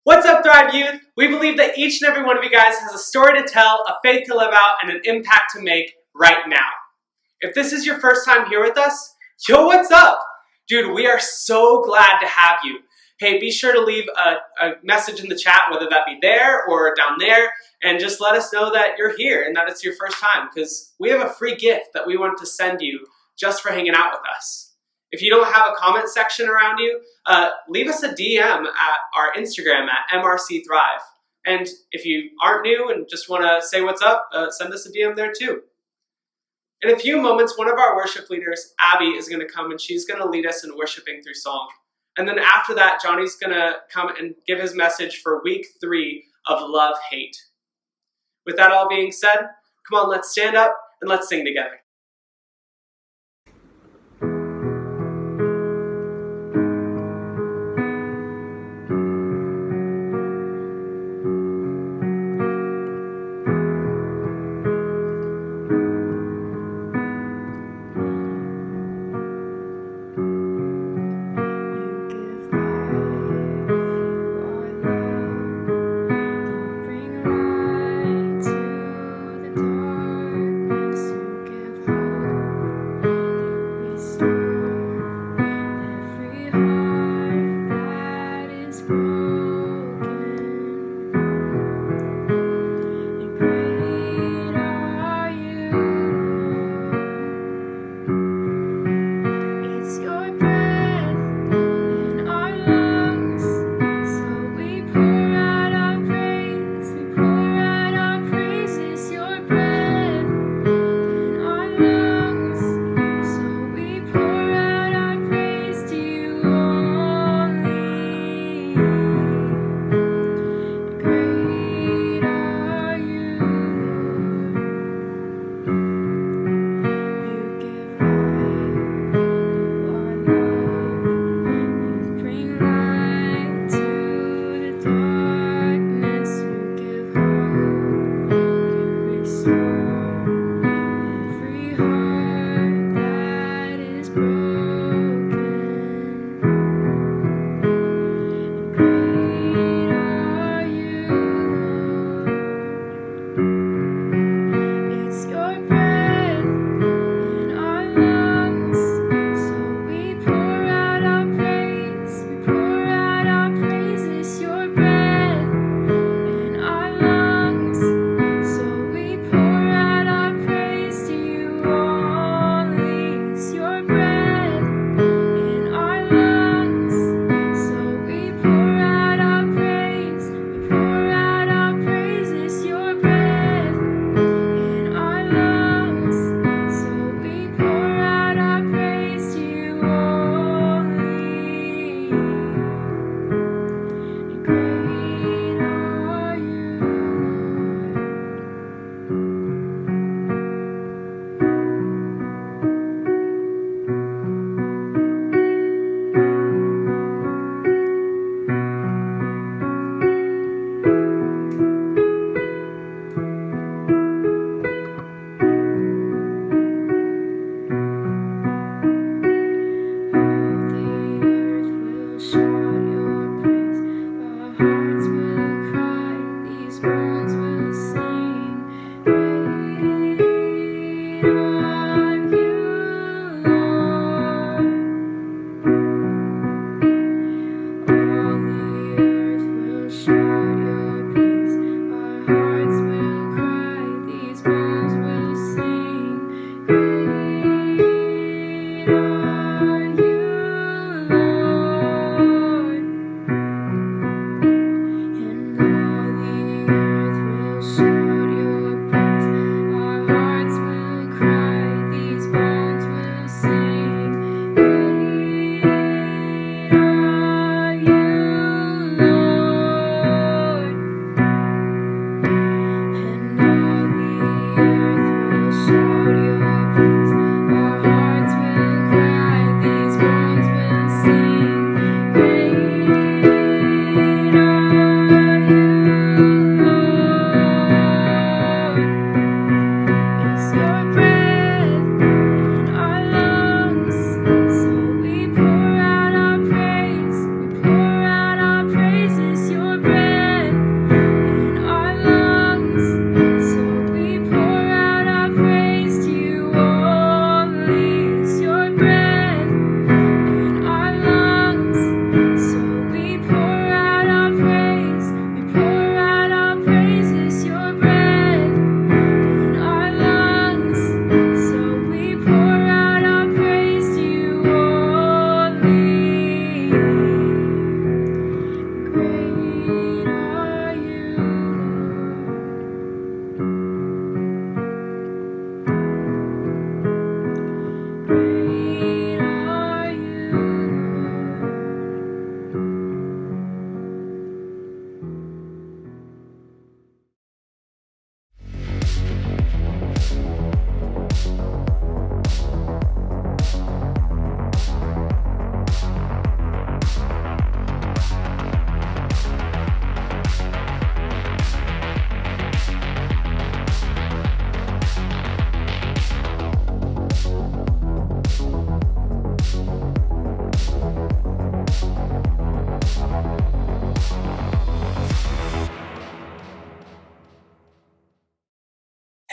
What's up, Thrive Youth? We believe that each and every one of you guys has a story to tell, a faith to live out, and an impact to make right now. If this is your first time here with us, yo, what's up? Dude, we are so glad to have you. Hey, be sure to leave a message in the chat, whether that be there or down there, and just let us know that you're here and that it's your first time, because we have a free gift that we want to send you just for hanging out with us. If you don't have a comment section around you, leave us a DM at our Instagram at MRCThrive. And if you aren't new and just want to say what's up, send us a DM there too. In a few moments, one of our worship leaders, Abby, is going to come and she's going to lead us in worshiping through song. And then after that, Johnny's going to come and give his message for week 3 of LoveHate. With that all being said, come on, let's stand up and let's sing together.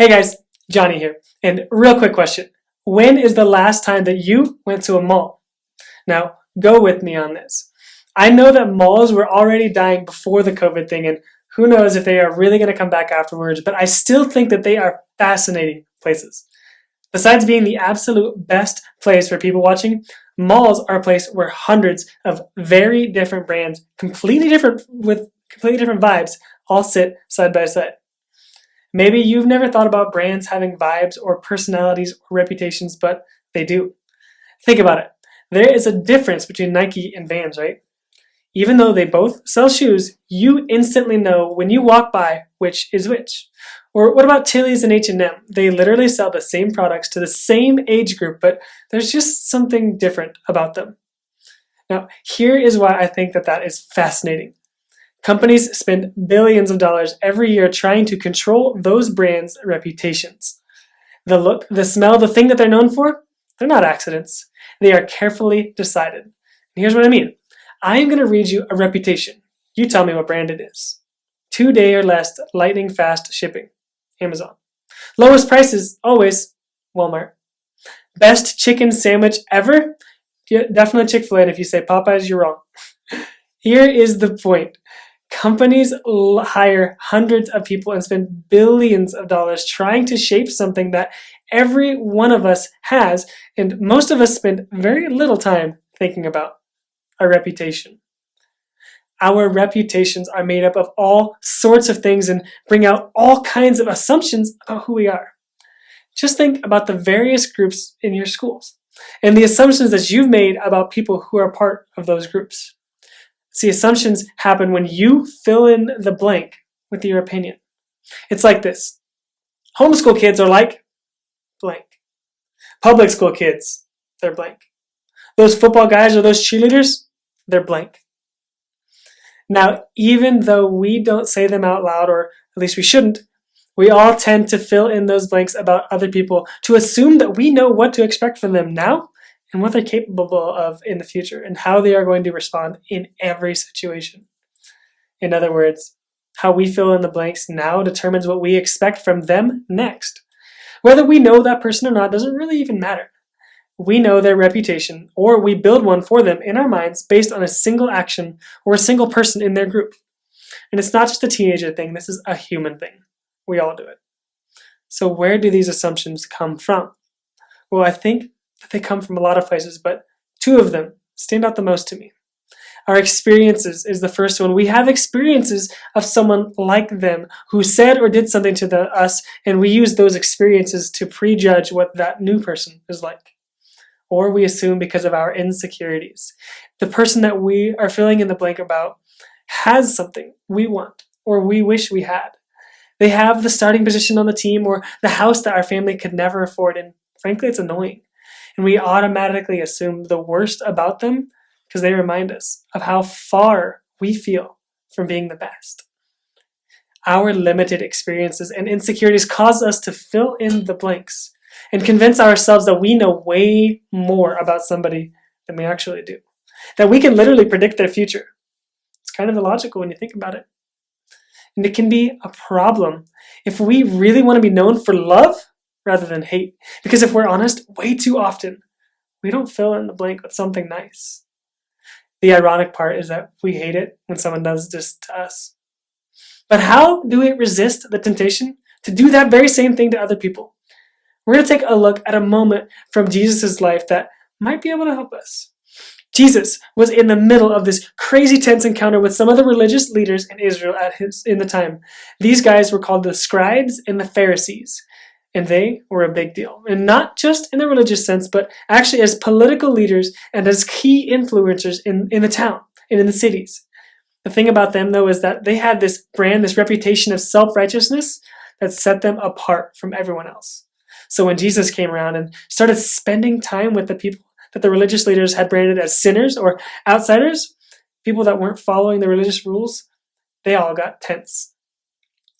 Hey guys, Johnny here. And real quick question. When is the last time that you went to a mall? Now, go with me on this. I know that malls were already dying before the COVID thing, and who knows if they are really going to come back afterwards, but I still think that they are fascinating places. Besides being the absolute best place for people watching, malls are a place where hundreds of very different brands, completely different with completely different vibes, all sit side by side. Maybe you've never thought about brands having vibes or personalities or reputations, but they do. Think about it. There is a difference between Nike and Vans, right? Even though they both sell shoes, you instantly know when you walk by which is which. Or what about Tilly's and H&M? They literally sell the same products to the same age group, but there's just something different about them. Now, here is why I think that is fascinating. Companies spend billions of dollars every year trying to control those brands' reputations. The look, the smell, the thing that they're known for, they're not accidents. They are carefully decided. And here's what I mean. I am going to read you a reputation. You tell me what brand it is. 2-day or less lightning fast shipping. Amazon. Lowest prices, always. Walmart. Best chicken sandwich ever? Yeah, definitely Chick-fil-A. And if you say Popeyes, you're wrong. Here is the point. Companies hire hundreds of people and spend billions of dollars trying to shape something that every one of us has, and most of us spend very little time thinking about: our reputation. Our reputations are made up of all sorts of things and bring out all kinds of assumptions about who we are. Just think about the various groups in your schools and the assumptions that you've made about people who are part of those groups. See, assumptions happen when you fill in the blank with your opinion. It's like this. Homeschool kids are like blank. Public school kids, they're blank. Those football guys or those cheerleaders, they're blank. Now, even though we don't say them out loud, or at least we shouldn't, we all tend to fill in those blanks about other people to assume that we know what to expect from them now and what they're capable of in the future, and how they are going to respond in every situation. In other words, how we fill in the blanks now determines what we expect from them next. Whether we know that person or not doesn't really even matter. We know their reputation, or we build one for them in our minds based on a single action or a single person in their group. And it's not just a teenager thing, this is a human thing. We all do it. So where do these assumptions come from? Well, I think that they come from a lot of places, but two of them stand out the most to me. Our experiences is the first one. We have experiences of someone like them who said or did something to us, and we use those experiences to prejudge what that new person is like. Or we assume because of our insecurities. The person that we are filling in the blank about has something we want or we wish we had. They have the starting position on the team or the house that our family could never afford, and frankly, it's annoying. And we automatically assume the worst about them because they remind us of how far we feel from being the best. Our limited experiences and insecurities cause us to fill in the blanks and convince ourselves that we know way more about somebody than we actually do. That we can literally predict their future. It's kind of illogical when you think about it. And it can be a problem if we really want to be known for love rather than hate. Because if we're honest, way too often, we don't fill in the blank with something nice. The ironic part is that we hate it when someone does this to us. But how do we resist the temptation to do that very same thing to other people? We're going to take a look at a moment from Jesus' life that might be able to help us. Jesus was in the middle of this crazy tense encounter with some of the religious leaders in Israel in the time. These guys were called the scribes and the Pharisees. And they were a big deal. And not just in the religious sense, but actually as political leaders and as key influencers in the town and in the cities. The thing about them, though, is that they had this brand, this reputation of self-righteousness that set them apart from everyone else. So when Jesus came around and started spending time with the people that the religious leaders had branded as sinners or outsiders, people that weren't following the religious rules, they all got tense.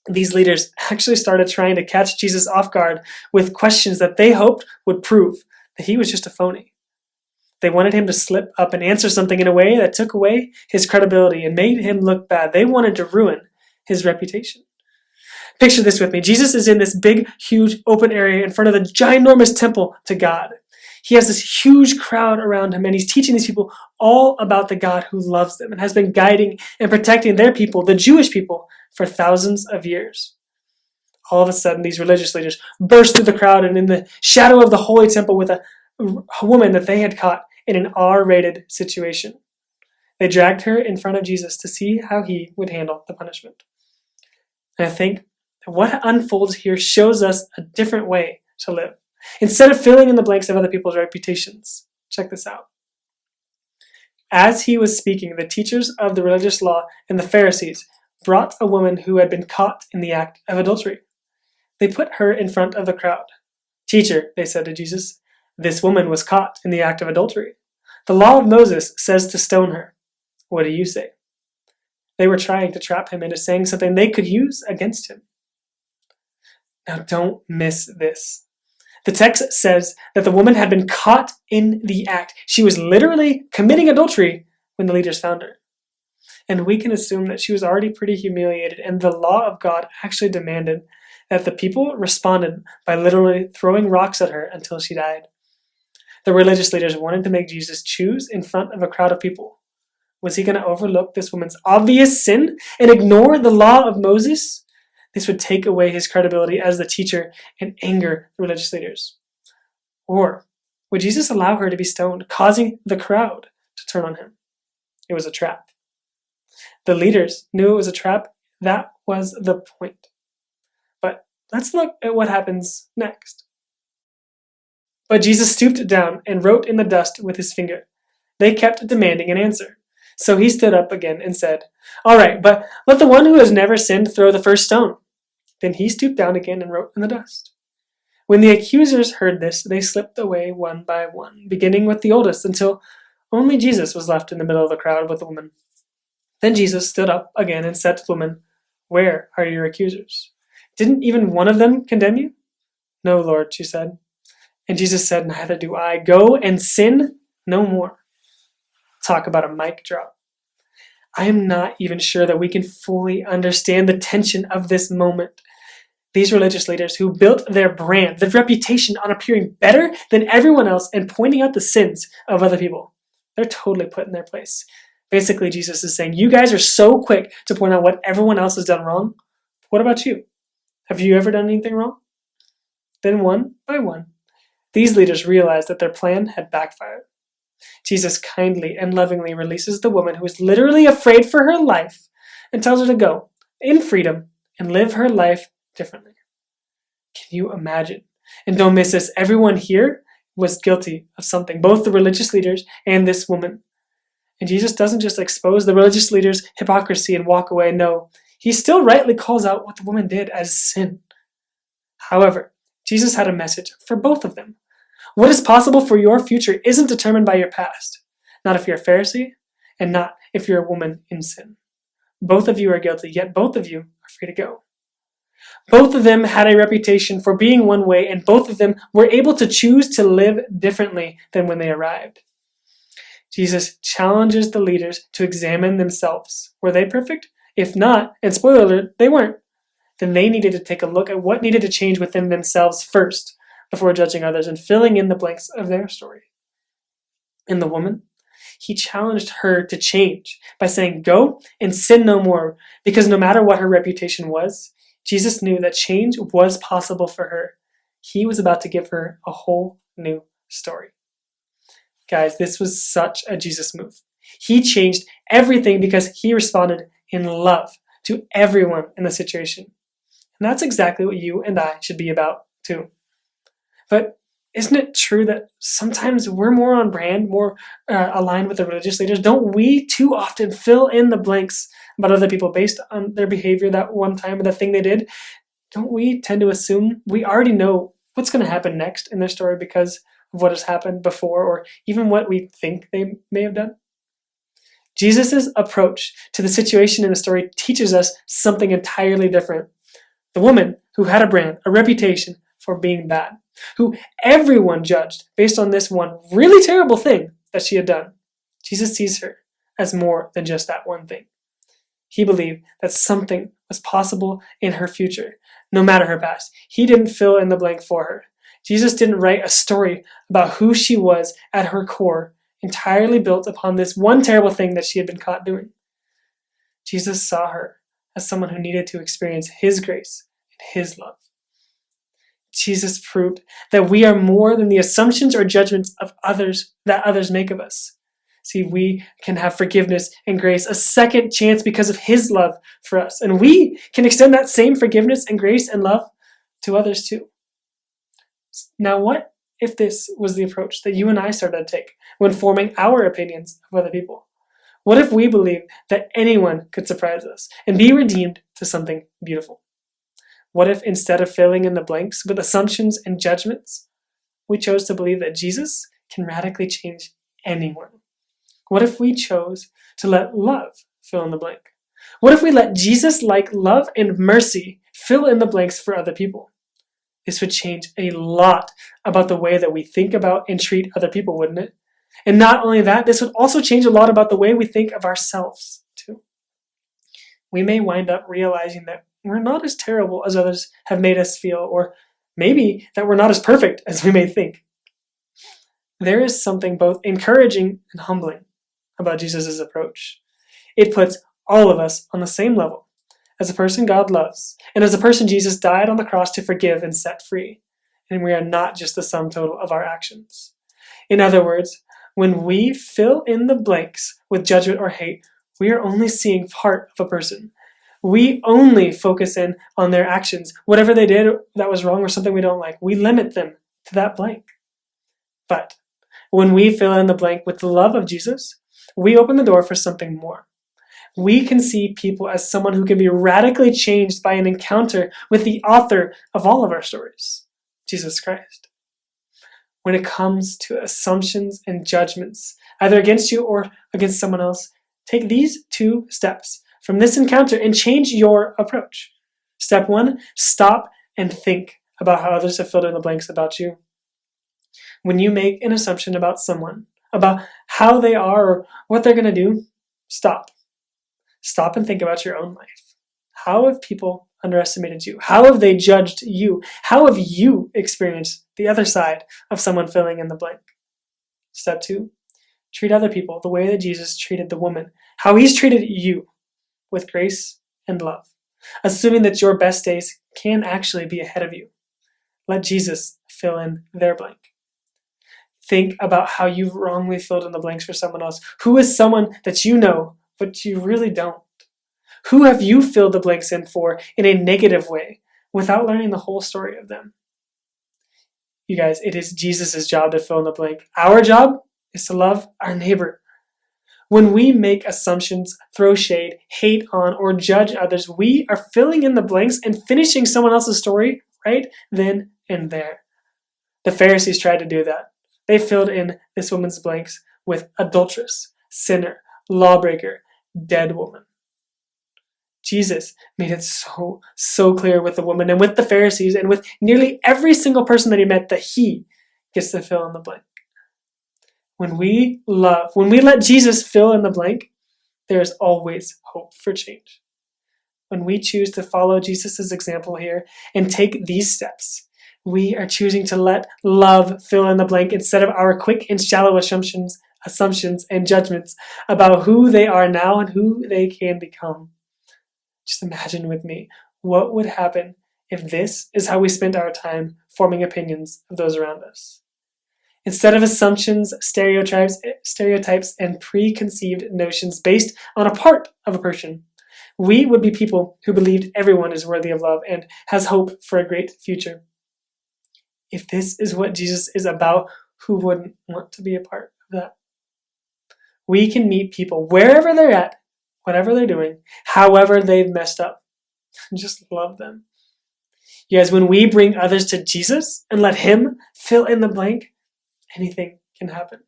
These leaders actually started trying to catch Jesus off guard with questions that they hoped would prove that he was just a phony. They wanted him to slip up and answer something in a way that took away his credibility and made him look bad. They wanted to ruin his reputation. Picture this with me. Jesus is in this big, huge, open area in front of the ginormous temple to God. He has this huge crowd around him, and he's teaching these people all about the God who loves them and has been guiding and protecting their people, the Jewish people, for thousands of years. All of a sudden, these religious leaders burst through the crowd and in the shadow of the holy temple with a woman that they had caught in an R-rated situation. They dragged her in front of Jesus to see how he would handle the punishment. And I think what unfolds here shows us a different way to live. Instead of filling in the blanks of other people's reputations, check this out. As he was speaking, the teachers of the religious law and the Pharisees brought a woman who had been caught in the act of adultery. They put her in front of the crowd. "Teacher," they said to Jesus, "this woman was caught in the act of adultery. The law of Moses says to stone her. What do you say?" They were trying to trap him into saying something they could use against him. Now don't miss this. The text says that the woman had been caught in the act. She was literally committing adultery when the leaders found her. And we can assume that she was already pretty humiliated, and the law of God actually demanded that the people responded by literally throwing rocks at her until she died. The religious leaders wanted to make Jesus choose in front of a crowd of people. Was he going to overlook this woman's obvious sin and ignore the law of Moses? This would take away his credibility as the teacher and anger the religious leaders. Or would Jesus allow her to be stoned, causing the crowd to turn on him? It was a trap. The leaders knew it was a trap. That was the point. But let's look at what happens next. But Jesus stooped down and wrote in the dust with his finger. They kept demanding an answer. So he stood up again and said, "All right, but let the one who has never sinned throw the first stone." Then he stooped down again and wrote in the dust. When the accusers heard this, they slipped away one by one, beginning with the oldest, until only Jesus was left in the middle of the crowd with the woman. Then Jesus stood up again and said to the woman, "Where are your accusers? Didn't even one of them condemn you?" "No, Lord," she said. And Jesus said, "Neither do I. Go and sin no more." Talk about a mic drop. I am not even sure that we can fully understand the tension of this moment. These religious leaders who built their brand, their reputation on appearing better than everyone else and pointing out the sins of other people, they're totally put in their place. Basically, Jesus is saying, you guys are so quick to point out what everyone else has done wrong. What about you? Have you ever done anything wrong? Then one by one, these leaders realized that their plan had backfired. Jesus kindly and lovingly releases the woman who is literally afraid for her life and tells her to go in freedom and live her life differently. Can you imagine? And don't miss this, everyone here was guilty of something, both the religious leaders and this woman. And Jesus doesn't just expose the religious leaders' hypocrisy and walk away. No, he still rightly calls out what the woman did as sin. However, Jesus had a message for both of them. What is possible for your future isn't determined by your past. Not if you're a Pharisee, and not if you're a woman in sin. Both of you are guilty, yet both of you are free to go. Both of them had a reputation for being one way, and both of them were able to choose to live differently than when they arrived. Jesus challenges the leaders to examine themselves. Were they perfect? If not, and spoiler alert, they weren't, then they needed to take a look at what needed to change within themselves first before judging others and filling in the blanks of their story. And the woman, he challenged her to change by saying, go and sin no more, because no matter what her reputation was, Jesus knew that change was possible for her. He was about to give her a whole new story. Guys, this was such a Jesus move. He changed everything because he responded in love to everyone in the situation. And that's exactly what you and I should be about too. But isn't it true that sometimes we're more on brand, more aligned with the religious leaders? Don't we too often fill in the blanks about other people based on their behavior that one time or the thing they did? Don't we tend to assume we already know what's going to happen next in their story because of what has happened before, or even what we think they may have done? Jesus' approach to the situation in the story teaches us something entirely different. The woman who had a brand, a reputation for being bad, who everyone judged based on this one really terrible thing that she had done, Jesus sees her as more than just that one thing. He believed that something was possible in her future, no matter her past. He didn't fill in the blank for her. Jesus didn't write a story about who she was at her core, entirely built upon this one terrible thing that she had been caught doing. Jesus saw her as someone who needed to experience his grace and his love. Jesus proved that we are more than the assumptions or judgments of others that others make of us. See, we can have forgiveness and grace, a second chance because of his love for us. And we can extend that same forgiveness and grace and love to others too. Now, what if this was the approach that you and I started to take when forming our opinions of other people? What if we believed that anyone could surprise us and be redeemed to something beautiful? What if instead of filling in the blanks with assumptions and judgments, we chose to believe that Jesus can radically change anyone? What if we chose to let love fill in the blank? What if we let Jesus-like love and mercy fill in the blanks for other people? This would change a lot about the way that we think about and treat other people, wouldn't it? And not only that, this would also change a lot about the way we think of ourselves, too. We may wind up realizing that we're not as terrible as others have made us feel, or maybe that we're not as perfect as we may think. There is something both encouraging and humbling about Jesus' approach. It puts all of us on the same level as a person God loves, and as a person Jesus died on the cross to forgive and set free. And we are not just the sum total of our actions. In other words, when we fill in the blanks with judgment or hate, we are only seeing part of a person. We only focus in on their actions. Whatever they did that was wrong or something we don't like, we limit them to that blank. But when we fill in the blank with the love of Jesus, we open the door for something more. We can see people as someone who can be radically changed by an encounter with the author of all of our stories, Jesus Christ. When it comes to assumptions and judgments, either against you or against someone else, take these 2 steps from this encounter and change your approach. Step 1, stop and think about how others have filled in the blanks about you. When you make an assumption about someone, about how they are or what they're going to do, stop. Stop and think about your own life. How have people underestimated you? How have they judged you? How have you experienced the other side of someone filling in the blank? Step 2, treat other people the way that Jesus treated the woman, how he's treated you, with grace and love, assuming that your best days can actually be ahead of you. Let Jesus fill in their blank. Think about how you've wrongly filled in the blanks for someone else. Who is someone that you know, but you really don't? Who have you filled the blanks in for in a negative way without learning the whole story of them? You guys, it is Jesus' job to fill in the blank. Our job is to love our neighbor. When we make assumptions, throw shade, hate on, or judge others, we are filling in the blanks and finishing someone else's story right then and there. The Pharisees tried to do that. They filled in this woman's blanks with adulteress, sinner, lawbreaker, dead woman. Jesus made it so clear with the woman and with the Pharisees and with nearly every single person that he met that he gets to fill in the blank. When we let Jesus fill in the blank, there is always hope for change. When we choose to follow Jesus' example here and take these steps, we are choosing to let love fill in the blank instead of our quick and shallow assumptions and judgments about who they are now and who they can become. Just imagine with me, what would happen if this is how we spent our time forming opinions of those around us? Instead of assumptions, stereotypes, and preconceived notions based on a part of a person, we would be people who believed everyone is worthy of love and has hope for a great future. If this is what Jesus is about, who wouldn't want to be a part of that? We can meet people wherever they're at, whatever they're doing, however they've messed up, and just love them. You guys, when we bring others to Jesus and let him fill in the blank, anything can happen.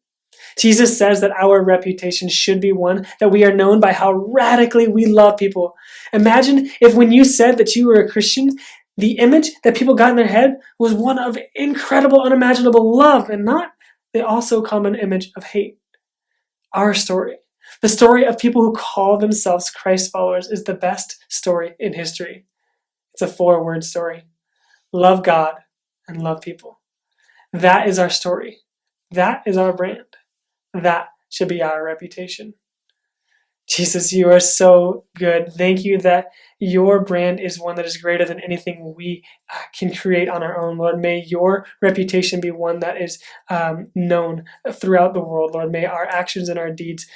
Jesus says that our reputation should be one that we are known by how radically we love people. Imagine if when you said that you were a Christian, the image that people got in their head was one of incredible, unimaginable love and not the also common image of hate. Our story, The story of people who call themselves Christ followers is the best story in history. It's a 4-word story. Love God and love people. That is our story. That is our brand. That should be our reputation. Jesus, you are so good. Thank you that your brand is one that is greater than anything we can create on our own, Lord. May your reputation be one that is known throughout the world, Lord. May our actions and our deeds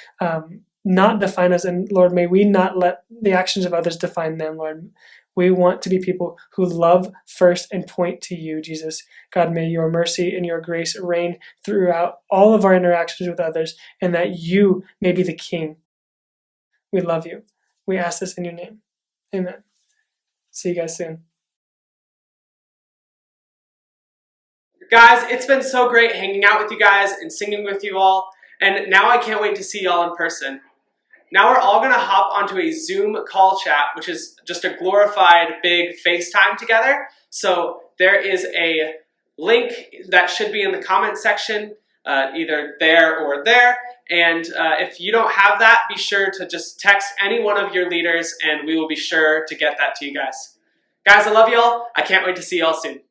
not define us, and Lord, may we not let the actions of others define them, Lord. We want to be people who love first and point to you, Jesus. God, may your mercy and your grace reign throughout all of our interactions with others, and that you may be the King. We love you. We ask this in your name. Amen. See you guys soon. Guys, it's been so great hanging out with you guys and singing with you all, and now I can't wait to see y'all in person. Now we're all going to hop onto a Zoom call chat, which is just a glorified big FaceTime together. So there is a link that should be in the comment section, either there or there. And if you don't have that, be sure to just text any one of your leaders and we will be sure to get that to you guys. Guys, I love y'all. I can't wait to see y'all soon.